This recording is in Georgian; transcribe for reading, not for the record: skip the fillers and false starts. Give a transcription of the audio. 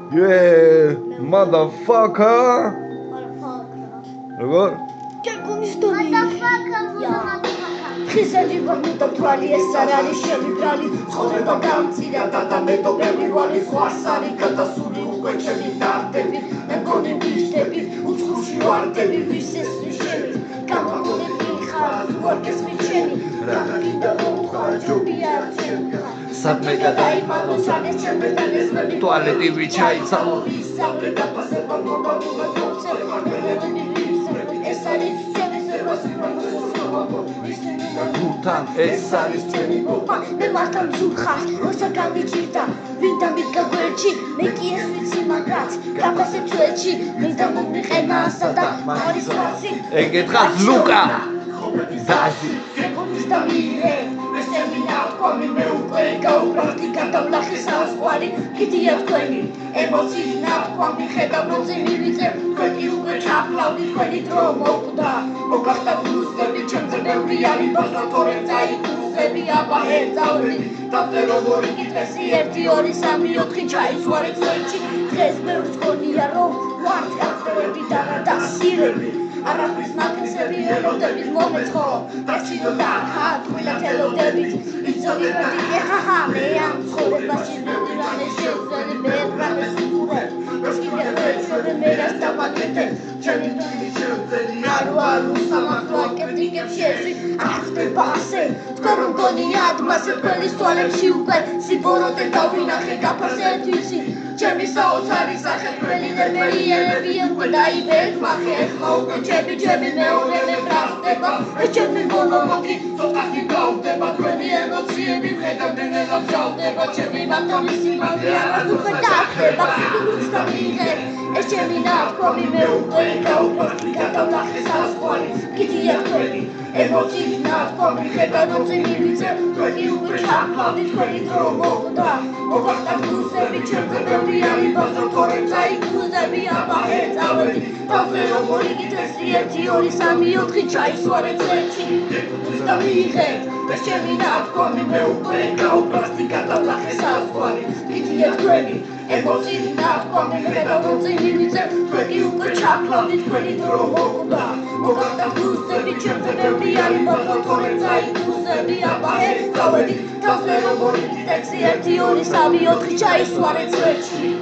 Yeah, motherfucker. როგორ? ხიზელი ვარნუდა თვალი ეს არ არის შენი ბრალი ცხოვრება გამწირა და მეტობები ვალი ხვას არის გადასული უკვე ჩემი დარდები მეგონი ვიშტები უცხოში ვარდები ვის ეს შენი გამაგონები ხარ ვარგეს მიჩენი კიდე მოხარ ჯობია ჩემი სადმე გადაიმალო სანეს ჩემბერტანეს მე ტუალეტი ვიჩაიცალო ისავე გაფასება მოგაბულა თორცება ეს არის ჩემი გურთან ეს არის ჩემი გულფა მე მართან ზურხარ როცა გამიჭირდა ვინდა მიგაგვერჩი მე კი ეს ვიცი მაგრაც გაფასებ ჩვენში მინდა მომიყენა სადა არის ვასი ეგეთხას ლუკა ზაზი მეგონის და მირე ესენი ნავკომი მე უკვე გაუბრალდი გადავლახი საზღვარი კიდია თქვენი ემოციის ნავკომი ხედავ როზე მივიწევ თქვენი უკვე ჩაფლავდი თქვენი დრო მოკვდა მოგახდა ბლუზები ჩემზე ბევრი არის ბაზა თორემ წაიკუსები აბა ეწავდი დაბდე როგორი კითხვესი 1 2 3 4 ჩაიცვარე წვეთში დღეს მე ვსკონია რომ ვართ გახდები და დასირები არაფრის მაგნესები ელოდებით მომეწყო დასინო და ხატვილად ელოდებით იცოდი მეტი ხაჰა მე ამ ცხოვრებაში მიდივანე შეძლები მე ბრალეს ურე ეს კიდე ვეცოდე მე რას დავაკეთე ჩემი დრო შეძლები არო სამართლა კეპტიკებში ესი ახდება ასე თქვენ მგონიათ მასე თქვენის თვალებში უკვე სიბოროტე დავინახე გაფასეთ ვიცი ჩემი საოცარი სახე თქვენი ნებერიერები უკვე დაიბეთ მახე ეხლა უკვე ჩემი მეორე მე ბრალდება ეს ჩემი მონოლოგი ცოტათი გავდება თქვენი ემოციები ხედავდნენ ელამ ჩავდება ჩემი მათონი სიმაღლე არას უკვე დახდება უცდა მიღებ ეს ჩემი ნავკომი მე უკვე გაუბრალდი გადავლახე საზღვარი კიდია თქვენი ემოციის ნავკომი ხედავ როზე მივიწევ თქვენი უკვე ჩაფლავდი თქვენი დრო მოკვდა მოგახდა ბლუზები ჩემზე ბევრი არის ბაზა თორემ წაიკუსები აბა ეწავდი დავზე როგორი გითესი 1 2 3 4 ჩაისვარე წეთში უცდა მიღებ ეს ჩემი ნავკომი მე უკვე გაუბრალდი გადავლახე საზღვარი კიდია თქვენი ემოციის ნავკომი ხედავ როზე მივიწევ თქვენი უკვე ჩაფლავდი თქვენი დრო მოკვდა მოგახდა ბლუზები ჩემზე ბევრი არის ბაზა თორემ წაიკუსები აბა ეწავდი დავზე როგორი გითესი 1 2 3 4 ჩაისვარე წეთში